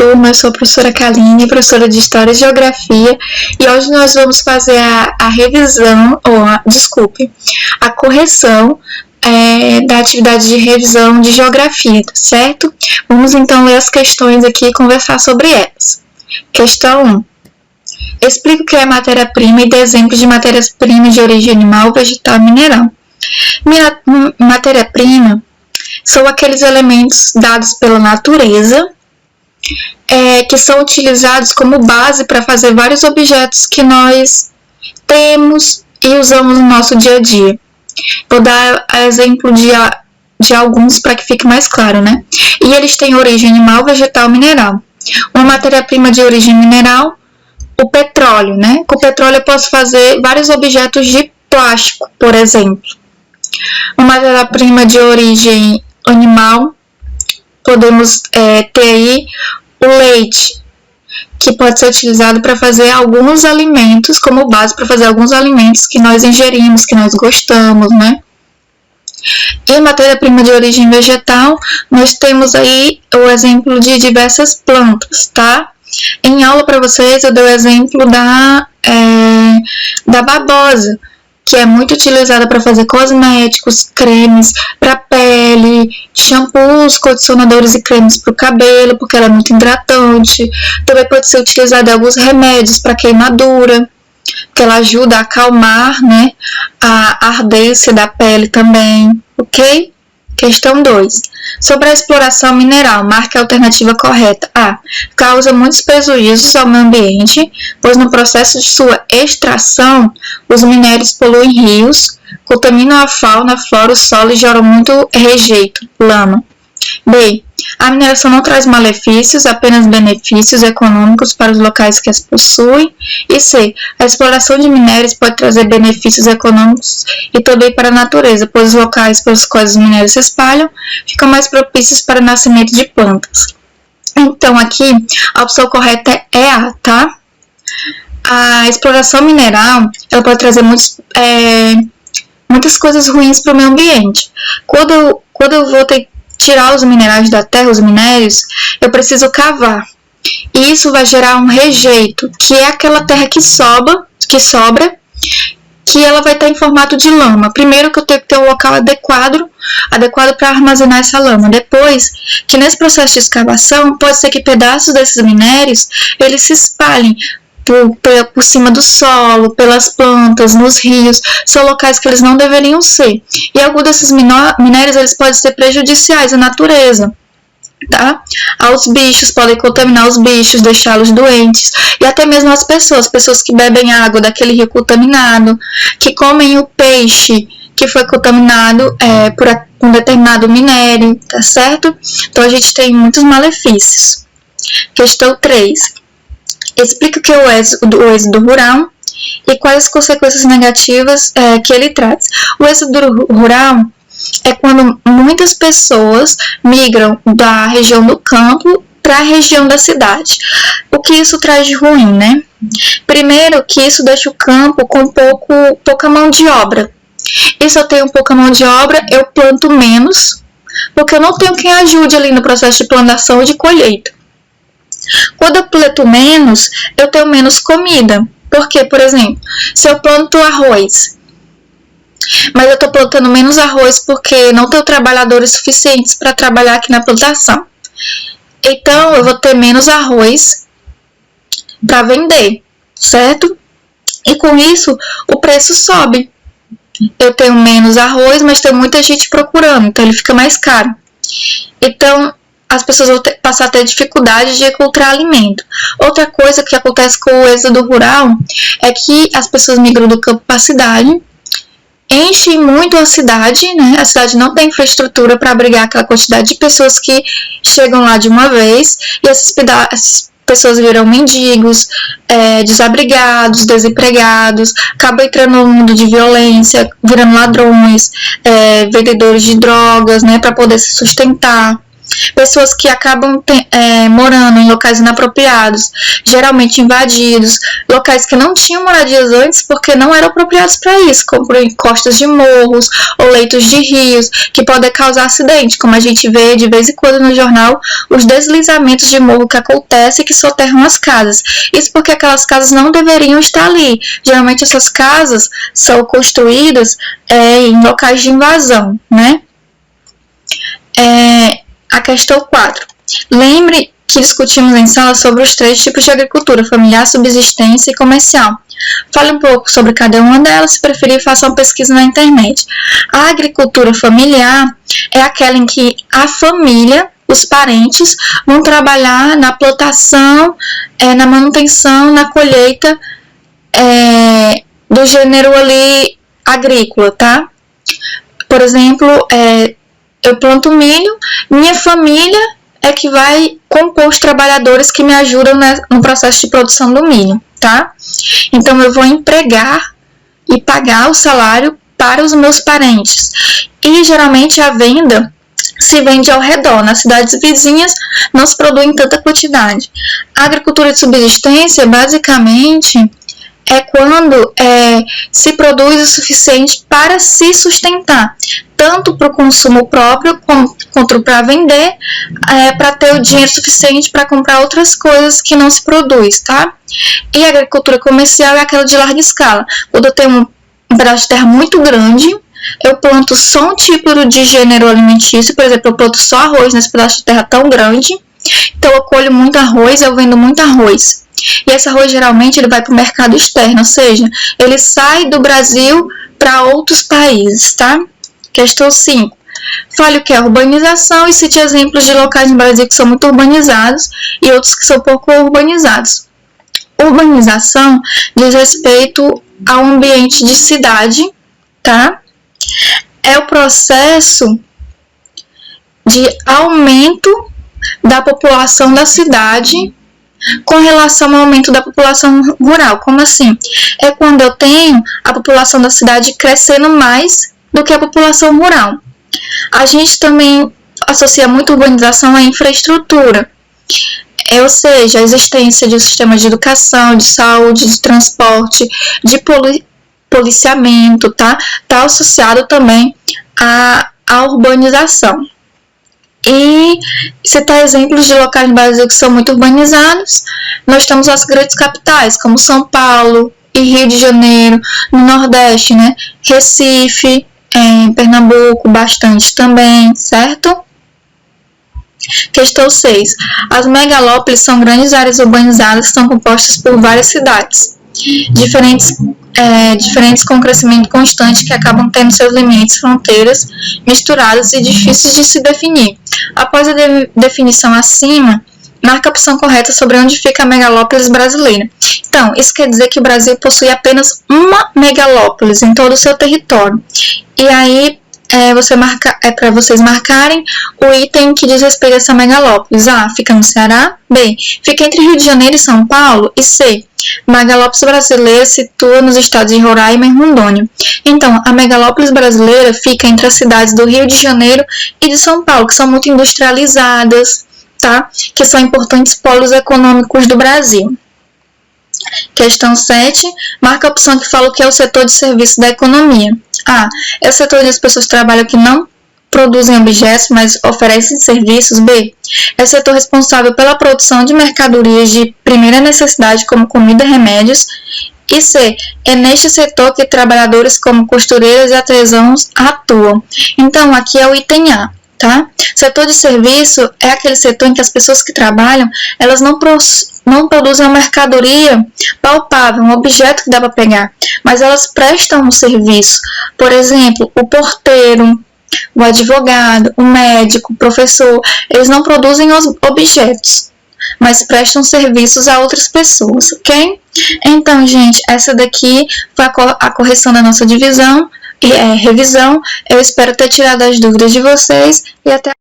turma, eu sou a professora Kaline, professora de História e Geografia, e hoje nós vamos fazer a revisão, a correção da atividade de revisão de Geografia, tá certo? Vamos então ler as questões aqui e conversar sobre elas. Questão 1. Explica o que é matéria-prima e dê exemplos de matérias-primas de origem animal, vegetal e mineral. Matéria-prima são aqueles elementos dados pela natureza que são utilizados como base para fazer vários objetos que nós temos e usamos no nosso dia a dia. Vou dar exemplo de alguns para que fique mais claro, né? E eles têm origem animal, vegetal e mineral. Uma matéria-prima de origem mineral, o petróleo, né? Com o petróleo eu posso fazer vários objetos de plástico, por exemplo. Uma matéria-prima de origem animal, podemos ter aí o leite, que pode ser utilizado para fazer alguns alimentos, como base para fazer alguns alimentos que nós ingerimos, que nós gostamos, né? E matéria-prima de origem vegetal, nós temos aí o exemplo de diversas plantas, tá? Em aula para vocês eu dei o exemplo da babosa, que é muito utilizada para fazer cosméticos, cremes para pele, shampoos, condicionadores e cremes para o cabelo, porque ela é muito hidratante. Também pode ser utilizada em alguns remédios para queimadura, porque ela ajuda a acalmar, né, a ardência da pele também, ok? Questão 2. Sobre a exploração mineral, marque a alternativa correta. A. Causa muitos prejuízos ao meio ambiente, pois no processo de sua extração, os minérios poluem rios, contaminam a fauna, a flora, o solo e geram muito rejeito, lama. B. A mineração não traz malefícios, apenas benefícios econômicos para os locais que as possuem. E C. A exploração de minérios pode trazer benefícios econômicos e também para a natureza, pois os locais pelos quais os minérios se espalham ficam mais propícios para o nascimento de plantas. Então, aqui, a opção correta é A, tá? A exploração mineral, ela pode trazer muitas coisas ruins para o meio ambiente. Quando eu vou tirar os minerais da terra, os minérios, eu preciso cavar. E isso vai gerar um rejeito, que é aquela terra que sobra, que ela vai estar em formato de lama. Primeiro que eu tenho que ter um local adequado para armazenar essa lama. Depois, que nesse processo de escavação, pode ser que pedaços desses minérios, eles se espalhem por cima do solo, pelas plantas, nos rios, são locais que eles não deveriam ser. E alguns desses minérios eles podem ser prejudiciais à natureza, tá? Aos bichos, podem contaminar os bichos, deixá-los doentes, e até mesmo as pessoas que bebem água daquele rio contaminado, que comem o peixe que foi contaminado por um determinado minério, tá certo? Então a gente tem muitos malefícios. Questão 3. Explica o que é o êxodo rural e quais as consequências negativas que ele traz. O êxodo rural é quando muitas pessoas migram da região do campo para a região da cidade. O que isso traz de ruim, né? Primeiro, que isso deixa o campo com pouca mão de obra. E se eu tenho pouca mão de obra, eu planto menos, porque eu não tenho quem ajude ali no processo de plantação e de colheita. Quando eu planto menos, eu tenho menos comida. Porque, por exemplo, se eu planto arroz, mas eu estou plantando menos arroz porque não tenho trabalhadores suficientes para trabalhar aqui na plantação. Então, eu vou ter menos arroz para vender, certo? E com isso, o preço sobe. Eu tenho menos arroz, mas tem muita gente procurando, então ele fica mais caro. Então, as pessoas vão passar a ter dificuldade de encontrar alimento. Outra coisa que acontece com o êxodo rural é que as pessoas migram do campo para a cidade, enchem muito a cidade, né? A cidade não tem infraestrutura para abrigar aquela quantidade de pessoas que chegam lá de uma vez, e essas pessoas viram mendigos, desabrigados, desempregados, acabam entrando no mundo de violência, virando ladrões, vendedores de drogas, né, para poder se sustentar. Pessoas que acabam morando em locais inapropriados, geralmente invadidos, locais que não tinham moradias antes porque não eram apropriados para isso, como encostas de morros ou leitos de rios, que podem causar acidente, como a gente vê de vez em quando no jornal, os deslizamentos de morro que acontecem e que soterram as casas. Isso porque aquelas casas não deveriam estar ali. Geralmente essas casas são construídas em locais de invasão, né? A questão 4. Lembre que discutimos em sala sobre os 3 tipos de agricultura: familiar, subsistência e comercial. Fale um pouco sobre cada uma delas, se preferir, faça uma pesquisa na internet. A agricultura familiar é aquela em que a família, os parentes, vão trabalhar na plantação, na manutenção, na colheita do gênero ali agrícola, tá? Por exemplo, eu planto milho, minha família é que vai compor os trabalhadores que me ajudam no processo de produção do milho, tá? Então, eu vou empregar e pagar o salário para os meus parentes. E, geralmente, a venda se vende ao redor. Nas cidades vizinhas, não se produz em tanta quantidade. A agricultura de subsistência, basicamente, é quando se produz o suficiente para se sustentar, tanto para o consumo próprio quanto para vender, para ter o dinheiro suficiente para comprar outras coisas que não se produz, tá? E a agricultura comercial é aquela de larga escala. Quando eu tenho um pedaço de terra muito grande, eu planto só um tipo de gênero alimentício, por exemplo, eu planto só arroz nesse pedaço de terra tão grande, então eu colho muito arroz, eu vendo muito arroz. E esse arroz geralmente ele vai para o mercado externo, ou seja, ele sai do Brasil para outros países, tá? Questão 5. Fale o que é urbanização e cite exemplos de locais no Brasil que são muito urbanizados e outros que são pouco urbanizados. Urbanização diz respeito ao ambiente de cidade, tá? É o processo de aumento da população da cidade com relação ao aumento da população rural. Como assim? É quando eu tenho a população da cidade crescendo mais do que a população rural. A gente também associa muito urbanização à infraestrutura, ou seja, a existência de um sistema de educação, de saúde, de transporte, de policiamento, tá? Está associado também à urbanização. E citar exemplos de locais no Brasil que são muito urbanizados, nós temos as grandes capitais, como São Paulo e Rio de Janeiro, no Nordeste, né? Recife, em Pernambuco, bastante também, certo? Questão 6. As megalópolis são grandes áreas urbanizadas que são compostas por várias cidades diferentes com crescimento constante que acabam tendo seus limites, fronteiras misturadas e difíceis de se definir. Após a definição acima, marca a opção correta sobre onde fica a megalópolis brasileira. Então, isso quer dizer que o Brasil possui apenas uma megalópolis em todo o seu território. E aí, para vocês marcarem o item que diz respeito a essa megalópolis. A. Fica no Ceará. B. Fica entre Rio de Janeiro e São Paulo. E C. Megalópolis brasileira se situa nos estados de Roraima e Rondônia. Então, a megalópolis brasileira fica entre as cidades do Rio de Janeiro e de São Paulo, que são muito industrializadas, tá? Que são importantes polos econômicos do Brasil. Questão 7. Marca a opção que fala o que é o setor de serviço da economia. A. É o setor onde as pessoas trabalham que não produzem objetos, mas oferecem serviços. B. É o setor responsável pela produção de mercadorias de primeira necessidade, como comida e remédios. E C. É neste setor que trabalhadores como costureiras e artesãos atuam. Então, aqui é o item A, tá? Setor de serviço é aquele setor em que as pessoas que trabalham, elas não produzem uma mercadoria palpável, um objeto que dá para pegar, mas elas prestam um serviço. Por exemplo, o porteiro, o advogado, o médico, o professor, eles não produzem os objetos, mas prestam serviços a outras pessoas, ok? Então, gente, essa daqui foi a correção da nossa revisão. Eu espero ter tirado as dúvidas de vocês e até